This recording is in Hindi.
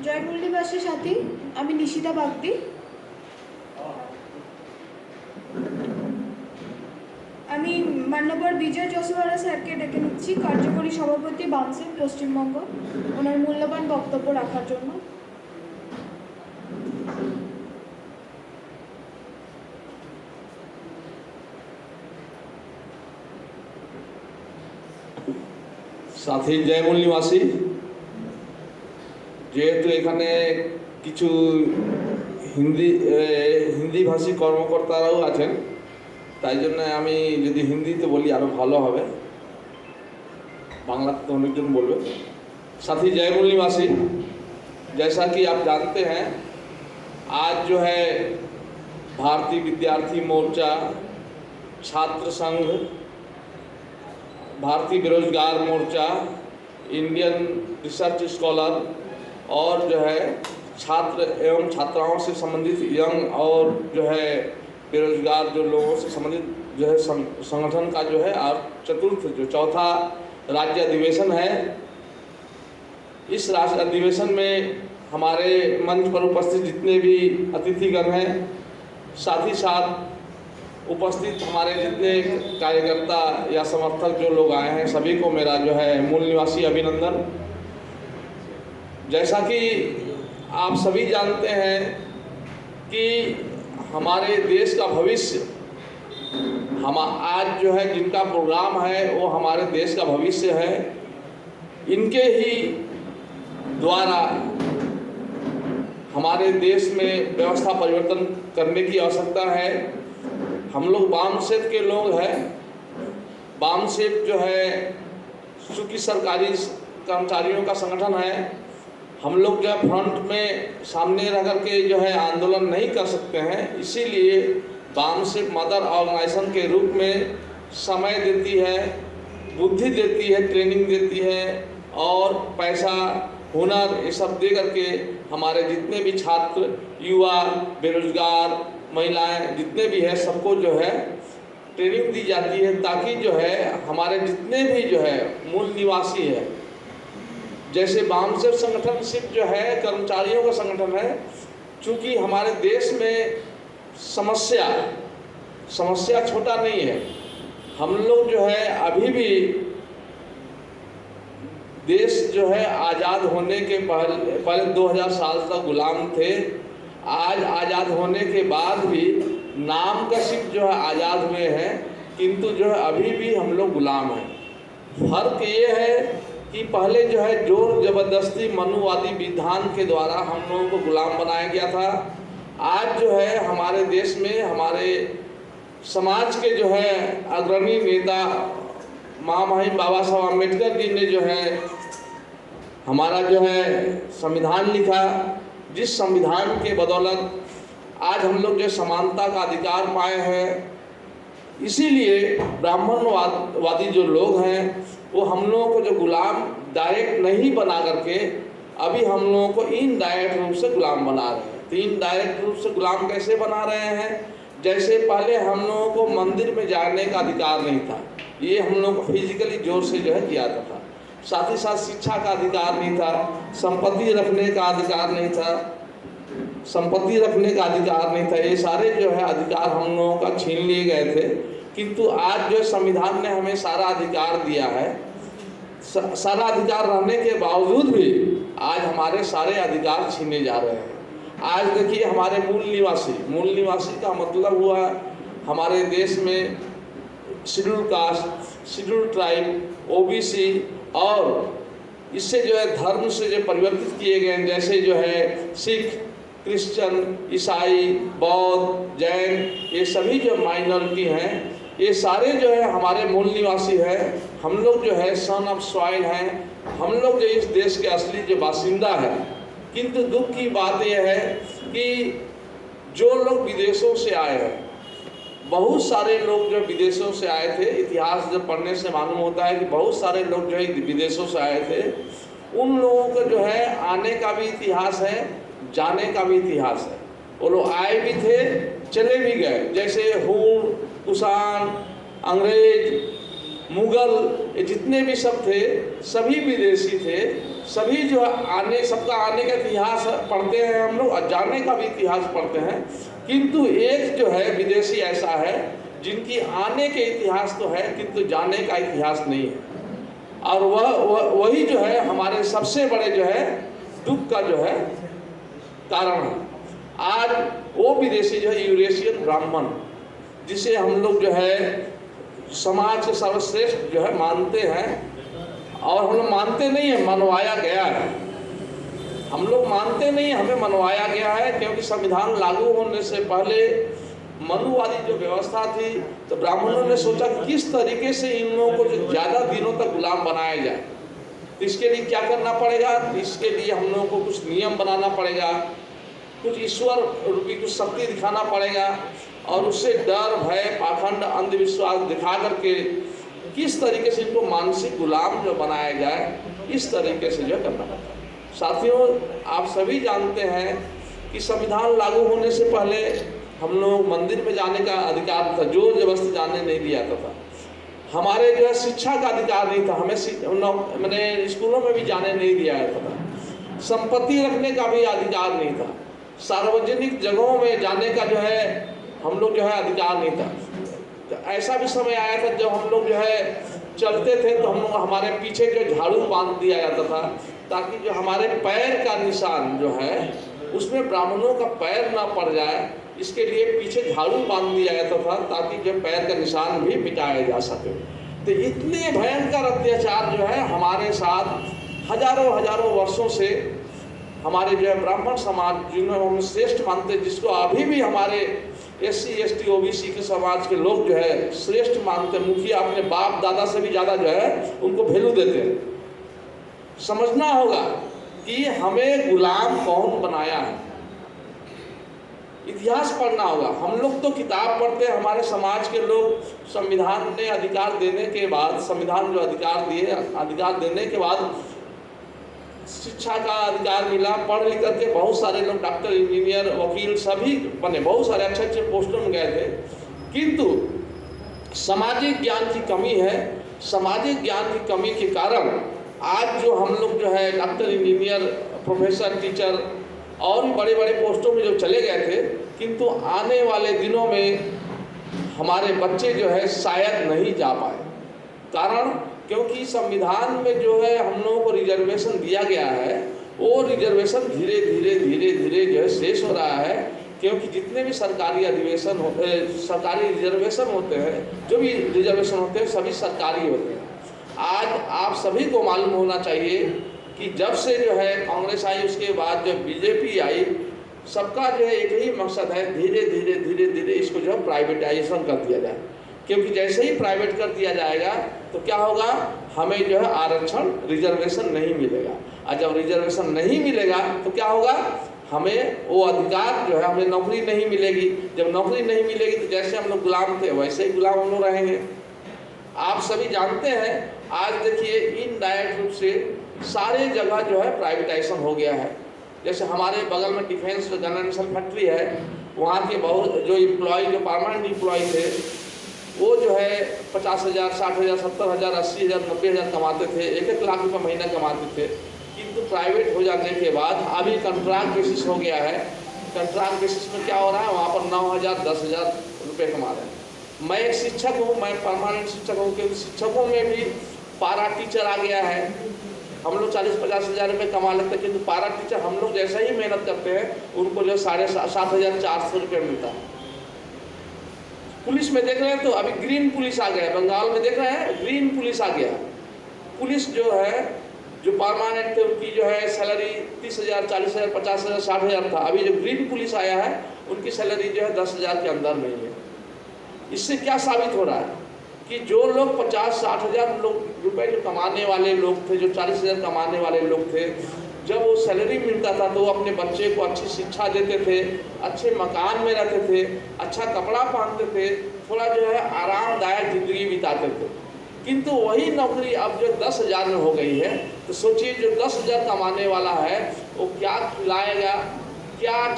জয়মল্লিবাসীর সাথী, আমি নিশিতা বাগদি। আমি মান্যবর বিজয় যশোহারা স্যারকে ডেকে নিচ্ছি, কার্যকরী সভাপতি বামসেন পশ্চিমবঙ্গ, ওনার মূল্যবান বক্তব্য রাখার জন্য। সাথী জয়মল্লিবাসী, যেহেতু এখানে কিছু হিন্দিভাষী কর্মকর্তারাও আছেন, তাই জন্য আমি যদি हिंदी बोली आरो भालो হবে, बांग्ला तो अनेक जन बोलबे। साथी जयमल्लिवासी, जैसा कि आप जानते हैं, आज जो है भारतीय विद्यार्थी मोर्चा, छात्र संघ, भारतीय बेरोजगार मोर्चा, इंडियन रिसर्च स्कॉलर और जो है छात्र एवं छात्राओं से संबंधित यंग और जो है बेरोजगार जो लोगों से संबंधित जो है संगठन का जो है और चौथा राज्य अधिवेशन है। इस राज्य अधिवेशन में हमारे मंच पर उपस्थित जितने भी अतिथिगण हैं, साथ ही साथ उपस्थित हमारे जितने कार्यकर्ता या समर्थक जो लोग आए हैं, सभी को मेरा जो है मूल निवासी अभिनंदन। जैसा कि आप सभी जानते हैं कि हमारे देश का भविष्य हम आज जो है जिनका प्रोग्राम है वो हमारे देश का भविष्य है। इनके ही द्वारा हमारे देश में व्यवस्था परिवर्तन करने की आवश्यकता है। हम लोग बामसेफ के लोग हैं। बामसेफ जो है चूँकि सरकारी कर्मचारियों का संगठन है, हम लोग जो फ्रंट में सामने रह कर के जो है आंदोलन नहीं कर सकते हैं, इसीलिए बामसेफ मदर ऑर्गेनाइजेशन के रूप में समय देती है, बुद्धि देती है, ट्रेनिंग देती है और पैसा हुनर ये सब दे करके हमारे जितने भी छात्र, युवा, बेरोजगार, महिलाएं जितने भी है सबको जो है ट्रेनिंग दी जाती है, ताकि जो है हमारे जितने भी जो है मूल निवासी है, जैसे बामसेफ संगठन सिर्फ जो है कर्मचारियों का संगठन है, चूँकि हमारे देश में समस्या छोटा नहीं है। हम लोग जो है अभी भी देश जो है आज़ाद होने के पहले 2000 साल तक गुलाम थे। आज आज़ाद होने के बाद भी नाम का सिर्फ जो है आज़ाद हुए हैं, किंतु जो है अभी भी हम लोग गुलाम हैं। फर्क ये है कि पहले जो है जोर जबरदस्ती मनुवादी विधान के द्वारा हम लोगों को गुलाम बनाया गया था। आज जो है हमारे देश में हमारे समाज के जो है अग्रणी नेता महामहिम बाबा साहब अम्बेडकर जी ने जो है हमारा जो है संविधान लिखा, जिस संविधान के बदौलत आज हम लोग जो समानता का अधिकार पाए हैं। इसीलिए ब्राह्मणवादी जो लोग हैं वो हम लोगों को जो गुलाम डायरेक्ट नहीं बना करके अभी हम लोगों को इनडायरेक्ट रूप से गुलाम बना रहे हैं। तो इनडायरेक्ट रूप से गुलाम कैसे बना रहे हैं? जैसे पहले हम लोगों को मंदिर में जाने का अधिकार नहीं था, ये हम लोगों को फिजिकली जोर से जो है किया जाता था। साथ ही साथ शिक्षा का अधिकार नहीं था, संपत्ति रखने का अधिकार नहीं था, ये सारे जो है अधिकार हम लोगों का छीन लिए गए थे। किंतु आज जो संविधान ने हमें सारा अधिकार दिया है, सारा अधिकार रहने के बावजूद भी आज हमारे सारे अधिकार छीने जा रहे हैं। आज देखिए हमारे मूल निवासी का मतलब हुआ हमारे देश में schedule caste, schedule tribe, OBC और इससे जो है धर्म से जो परिवर्तित किए गए हैं, जैसे जो है सिख, क्रिश्चियन, ईसाई, बौद्ध, जैन, ये सभी जो माइनॉरिटी हैं, ये सारे जो है हमारे मूल निवासी है। हम लोग जो है सन ऑफ सॉइल हैं, हम लोग जो इस देश के असली जो बासिंदा है। किंतु दुख की बात यह है कि जो लोग विदेशों से आए हैं, बहुत सारे लोग जो विदेशों से आए थे, इतिहास जब पढ़ने से मालूम होता है कि बहुत सारे लोग जो है विदेशों से आए थे। उन लोगों को जो है आने का भी इतिहास है, जाने का भी इतिहास है। वो लोग आए भी थे, चले भी गए। जैसे हूण, कुषाण, अंग्रेज, मुगल, ये जितने भी सब थे सभी विदेशी थे, सभी जो आने सबका आने का इतिहास पढ़ते हैं हम लोग और जाने का भी इतिहास पढ़ते हैं, किंतु एक जो है विदेशी ऐसा है जिनकी आने के इतिहास तो है किंतु जाने का इतिहास नहीं है। और वही जो है हमारे सबसे बड़े जो है दुख का जो है कारण है। आज वो विदेशी जो है यूरेशियन ब्राह्मण, जिसे हम लोग जो है समाज के सर्वश्रेष्ठ जो है मानते हैं, और हम लोग मानते नहीं है, मनवाया गया है। हम लोग मानते नहीं, हमें मनवाया गया है, क्योंकि संविधान लागू होने से पहले मनुवादी जो व्यवस्था थी तो ब्राह्मणों ने सोचा कि किस तरीके से इन लोगों को जो ज़्यादा दिनों तक गुलाम बनाया जाए। तो इसके लिए क्या करना पड़ेगा, इसके लिए हम लोगों को कुछ नियम बनाना पड़ेगा, कुछ ईश्वर रूपी कुछ शक्ति दिखाना पड़ेगा, और उससे डर भय पाखंड अंधविश्वास दिखा करके किस तरीके से इनको मानसिक गुलाम जो बनाया जाए, इस तरीके से जो करना पड़ता है। साथियों, आप सभी जानते हैं कि संविधान लागू होने से पहले हम लोग मंदिर में जाने का अधिकार था, जोर जबरदस्ती जाने नहीं दिया था। हमारे जो है शिक्षा का अधिकार नहीं था, हमें मैंने स्कूलों में भी जाने नहीं दिया जाता था। संपत्ति रखने का भी अधिकार नहीं था, सार्वजनिक जगहों में जाने का जो है हम लोग जो है अधिकार नहीं था। तो ऐसा भी समय आया था जब हम लोग जो है चलते थे तो हम लोग हमारे पीछे जो झाड़ू बांध दिया जाता था, ताकि जो हमारे पैर का निशान जो है उसमें ब्राह्मणों का पैर ना पड़ जाए, इसके लिए पीछे झाड़ू बांध दिया जाता था, ताकि जो पैर का निशान भी मिटाया जा सके। तो इतने भयंकर अत्याचार जो है हमारे साथ हजारों हजारों वर्षों से हमारे जो है ब्राह्मण समाज, जिन्होंने हम श्रेष्ठ मानते, जिसको अभी भी हमारे SC ST OBC के समाज के लोग जो है श्रेष्ठ मानते, मुखिया अपने बाप दादा से भी ज़्यादा जो है उनको वैल्यू देते हैं। समझना होगा कि हमें गुलाम कौन बनाया है, इतिहास पढ़ना होगा। हम लोग तो किताब पढ़ते हैं, हमारे समाज के लोग संविधान ने अधिकार देने के बाद, संविधान जो अधिकार दिए, अधिकार देने के बाद शिक्षा का अधिकार मिला, पढ़ लिख करके बहुत सारे लोग डॉक्टर इंजीनियर वकील सभी बने, बहुत सारे अच्छे अच्छे पोस्टों में गए थे, किंतु सामाजिक ज्ञान की कमी है। सामाजिक ज्ञान की कमी के कारण आज जो हम लोग जो है डॉक्टर इंजीनियर प्रोफेसर टीचर और भी बड़े बड़े पोस्टों में जो चले गए थे, किंतु आने वाले दिनों में हमारे बच्चे जो है शायद नहीं जा पाए। कारण क्योंकि संविधान में जो है हम लोगों को रिजर्वेशन दिया गया है, वो रिजर्वेशन धीरे धीरे धीरे धीरे जो है शेष हो रहा है, क्योंकि जितने भी सरकारी अधिवेशन होते हैं, सरकारी रिजर्वेशन होते हैं, जो भी रिजर्वेशन होते हैं सभी सरकारी होते हैं। आज आप सभी को मालूम होना चाहिए कि जब से जो है कांग्रेस आई, उसके बाद जब BJP आई, सबका जो है एक ही मकसद है, धीरे धीरे धीरे धीरे इसको जो है प्राइवेटाइजेशन कर दिया जाए। क्योंकि जैसे ही प्राइवेट कर दिया जाएगा तो क्या होगा, हमें जो है आरक्षण रिजर्वेशन नहीं मिलेगा, और जब रिजर्वेशन नहीं मिलेगा तो क्या होगा, हमें वो अधिकार जो है, हमें नौकरी नहीं मिलेगी। जब नौकरी नहीं मिलेगी तो जैसे हम लोग गुलाम थे वैसे ही गुलाम हम लोग रहेंगे। आप सभी जानते हैं, आज देखिए इनडायरेक्ट रूप से सारे जगह जो है प्राइवेटाइजेशन हो गया है। जैसे हमारे बगल में डिफेंस गनरेशन फैक्ट्री है, वहाँ के बहुत जो एम्प्लॉय, जो परमानेंट एम्प्लॉय थे, वो जो है 50,000 60,000 70,000 80,000 90,000 कमाते थे, 1-1 लाख रुपये महीना कमाते थे। किंतु प्राइवेट हो जाने के बाद अभी कंट्रैक्ट बेसिस हो गया है। कंट्रैक्ट बेसिस में क्या हो रहा है, वहाँ पर 9,000 10,000 रुपये कमा रहे हैं। मैं एक शिक्षक हूँ, मैं परमानेंट शिक्षक हूँ, क्योंकि शिक्षकों में भी पारा टीचर आ गया है। हम लोग 40-50 हज़ार रुपये कमा लेते हैं, किंतु पारा टीचर हम लोग जैसा ही मेहनत करते हैं उनको जो 7,500 रुपये मिलता है। पुलिस में देख रहे हैं तो अभी ग्रीन पुलिस आ गया है, बंगाल में देख रहे हैं ग्रीन पुलिस आ गया। पुलिस जो है, जो परमानेंट थे उनकी जो है सैलरी 30,000 40,000 50,000 60,000 था। अभी जो ग्रीन पुलिस आया है उनकी सैलरी जो है 10,000 के अंदर नहीं है। इससे क्या साबित हो रहा है कि जो लोग 50-60 हज़ार रुपये जो कमाने वाले लोग थे, जो 40,000 कमाने वाले लोग थे, जब वो सैलरी मिलता था तो वो अपने बच्चे को अच्छी शिक्षा देते थे, अच्छे मकान में रहते थे, अच्छा कपड़ा पहनते थे, थोड़ा जो है आरामदायक ज़िंदगी बिताते थे। किंतु वही नौकरी अब जो 10,000 में हो गई है, तो सोचिए जो 10,000 कमाने वाला है वो क्या खिलाएगा, क्या